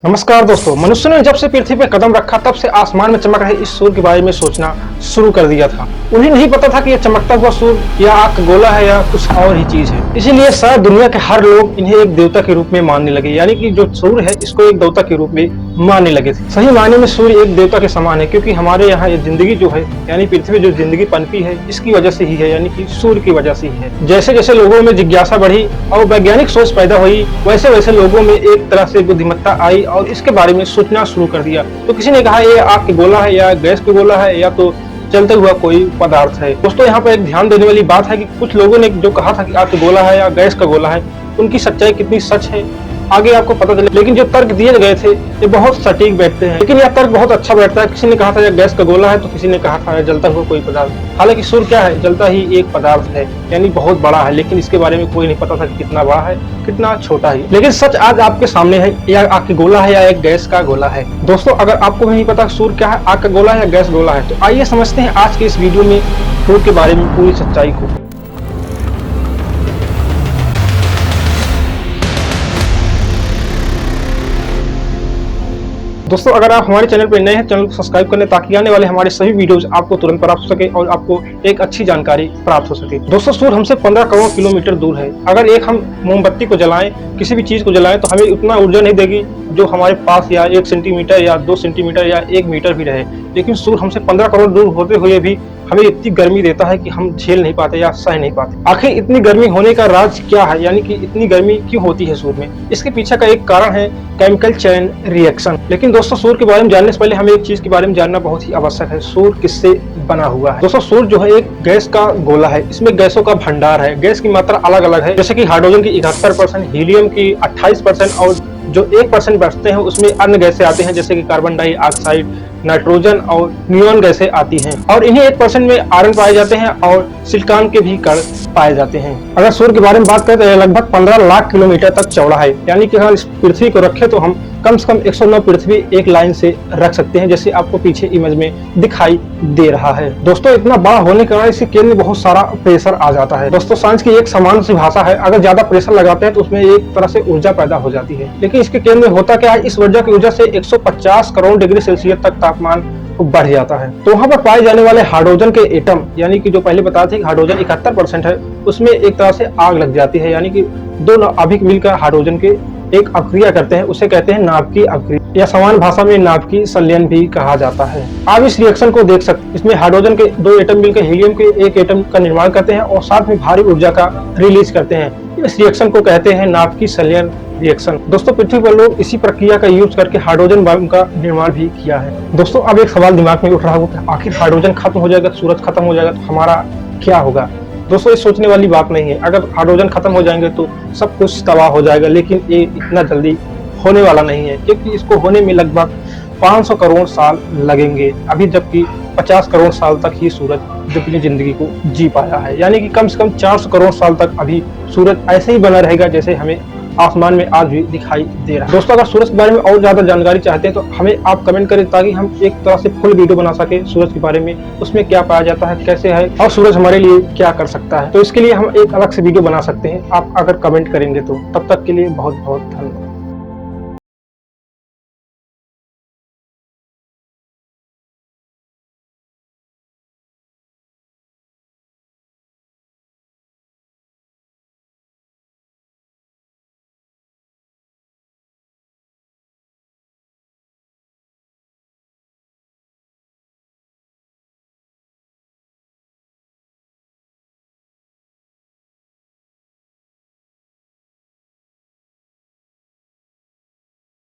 नमस्कार दोस्तों, मनुष्य ने जब से पृथ्वी पर कदम रखा तब से आसमान में चमक रहे इस सूर्य के बारे में सोचना शुरू कर दिया था। उन्हें नहीं पता था कि यह चमकता हुआ सूर्य या आग का गोला है या कुछ और ही चीज है। इसीलिए शायद दुनिया के हर लोग इन्हें एक देवता के रूप में मानने लगे, यानी कि जो सूर्य है इसको एक देवता के रूप में मानने लगे थे। सही मायने में सूर्य एक देवता के समान है, क्योंकि हमारे यहाँ ये जिंदगी जो है यानी पृथ्वी जो जिंदगी पनपी है इसकी वजह से ही है, यानी कि सूर्य की वजह से ही है। जैसे जैसे लोगों में जिज्ञासा बढ़ी और वैज्ञानिक सोच पैदा हुई, वैसे वैसे लोगों में एक तरह से बुद्धिमत्ता आई और इसके बारे में सोचना शुरू कर दिया। तो किसी ने कहा ये आग के गोला है या गैस के गोला है या तो चलते हुआ कोई पदार्थ है। दोस्तों, यहाँ पर एक ध्यान देने वाली बात है कि कुछ लोगों ने जो कहा था कि आग का गोला है या गैस का गोला है, उनकी सच्चाई कितनी सच है आगे आपको पता चले। लेकिन जो तर्क दिए गए थे ये बहुत सटीक बैठते हैं, लेकिन यह तर्क बहुत अच्छा बैठता है। किसी ने कहा था यह गैस का गोला है तो किसी ने कहा था जलता हुआ कोई पदार्थ। हालांकि सूर्य क्या है, जलता ही एक पदार्थ है, यानी बहुत बड़ा है, लेकिन इसके बारे में कोई नहीं पता था कि कितना बड़ा है कितना छोटा है। लेकिन सच आज आपके सामने है, या आग का गोला है या एक गैस का गोला है। दोस्तों, अगर आपको नहीं पता सूर्य क्या है, आग का गोला है या गैस गोला है, तो आइए समझते हैं आज के इस वीडियो में सूर्य के बारे में पूरी सच्चाई को। दोस्तों, अगर आप हमारे चैनल पर नए हैं, चैनल को सब्सक्राइब करने ताकि आने वाले हमारे सभी वीडियोस आपको तुरंत प्राप्त हो सके और आपको एक अच्छी जानकारी प्राप्त हो सके। दोस्तों, सूर्य हमसे 15 करोड़ किलोमीटर दूर है। अगर एक हम मोमबत्ती को जलाएं, किसी भी चीज को जलाएं, तो हमें उतना ऊर्जा नहीं देगी जो हमारे पास या 1 सेंटीमीटर या 2 सेंटीमीटर या 1 मीटर भी रहे। लेकिन सूर्य हमसे 15 करोड़ दूर होते हुए भी हमें इतनी गर्मी देता है कि हम झेल नहीं पाते या सह नहीं पाते। आखिर इतनी गर्मी होने का राज क्या है, यानी कि इतनी गर्मी क्यों होती है सूर्य में? इसके पीछे का एक कारण है केमिकल चेन रिएक्शन। लेकिन दोस्तों, सूर्य के बारे में जानने से पहले हमें एक चीज के बारे में जानना बहुत ही आवश्यक है। सूर्य किससे बना हुआ है? दोस्तों, सूर्य जो है एक गैस का गोला है। इसमें गैसों का भंडार है। गैस की मात्रा अलग अलग है, जैसे कि हाइड्रोजन की 71%, हीलियम की 28% और जो 1% बचते हैं उसमें अन्य गैसें आते हैं, जैसे कि कार्बन डाइऑक्साइड, नाइट्रोजन और नियॉन गैसें आती हैं। और इन्हीं 1% में आयरन पाए जाते हैं और सिलिकॉन के भी कण पाए जाते हैं। अगर सूर्य के बारे में बात करें तो यह लगभग 15 लाख किलोमीटर तक चौड़ा है, यानी कि अगर इस पृथ्वी को रखें तो हम कम से कम 109 पृथ्वी एक लाइन से रख सकते हैं, जैसे आपको पीछे इमेज में दिखाई दे रहा है। दोस्तों, इतना बड़ा होने के कारण इसके केंद्र में बहुत सारा प्रेशर आ जाता है। दोस्तों, साइंस की एक सामान्य सी भाषा है, अगर ज्यादा प्रेशर लगाते हैं तो उसमें एक तरह से ऊर्जा पैदा हो जाती है। लेकिन इसके केंद्र में होता क्या है, इस ऊर्जा की वजह से 150 करोड़ डिग्री सेल्सियस तक तापमान बढ़ जाता है। तो वहां पर पाए जाने वाले हाइड्रोजन के एटम, यानी कि जो पहले बताया था हाइड्रोजन 71% है, उसमें एक तरह से आग लग जाती है, यानी कि दो नाभिक मिलकर हाइड्रोजन के एक अभिक्रिया करते हैं, उसे कहते हैं नाभिकीय अभिक्रिया, या सामान्य भाषा में नाभिकीय संलयन भी कहा जाता है। आप इस रिएक्शन को देख सकते हैं। इसमें हाइड्रोजन के 2 एटम मिलकर हीलियम के 1 एटम का निर्माण करते हैं और साथ में भारी ऊर्जा का रिलीज करते हैं। इस रिएक्शन को कहते हैं नाभिकीय संलयन रिएक्शन। दोस्तों, पृथ्वी पर लोग इसी प्रक्रिया का यूज करके हाइड्रोजन बम का निर्माण भी किया है। दोस्तों, अब एक सवाल दिमाग में उठ रहा होगा, आखिर हाइड्रोजन खत्म हो जाएगा, सूरज खत्म हो जाएगा तो हमारा क्या होगा? दोस्तों, ये सोचने वाली बात नहीं है। अगर हाइड्रोजन खत्म हो जाएंगे तो सब कुछ तबाह हो जाएगा, लेकिन ये इतना जल्दी होने वाला नहीं है, क्योंकि इसको होने में लगभग 500 करोड़ साल लगेंगे अभी, जबकि 50 करोड़ साल तक ही सूरज अपनी जिंदगी को जी पाया है। यानी कि कम से कम 400 करोड़ साल तक अभी सूरज ऐसे ही बना रहेगा जैसे हमें आसमान में आज भी दिखाई दे रहा है। दोस्तों, अगर सूरज के बारे में और ज्यादा जानकारी चाहते हैं तो हमें आप कमेंट करें, ताकि हम एक तरह से फुल वीडियो बना सके सूरज के बारे में, उसमें क्या पाया जाता है, कैसे है और सूरज हमारे लिए क्या कर सकता है। तो इसके लिए हम एक अलग से वीडियो बना सकते हैं, आप अगर कमेंट करेंगे तो। तब तक के लिए बहुत बहुत धन्यवाद।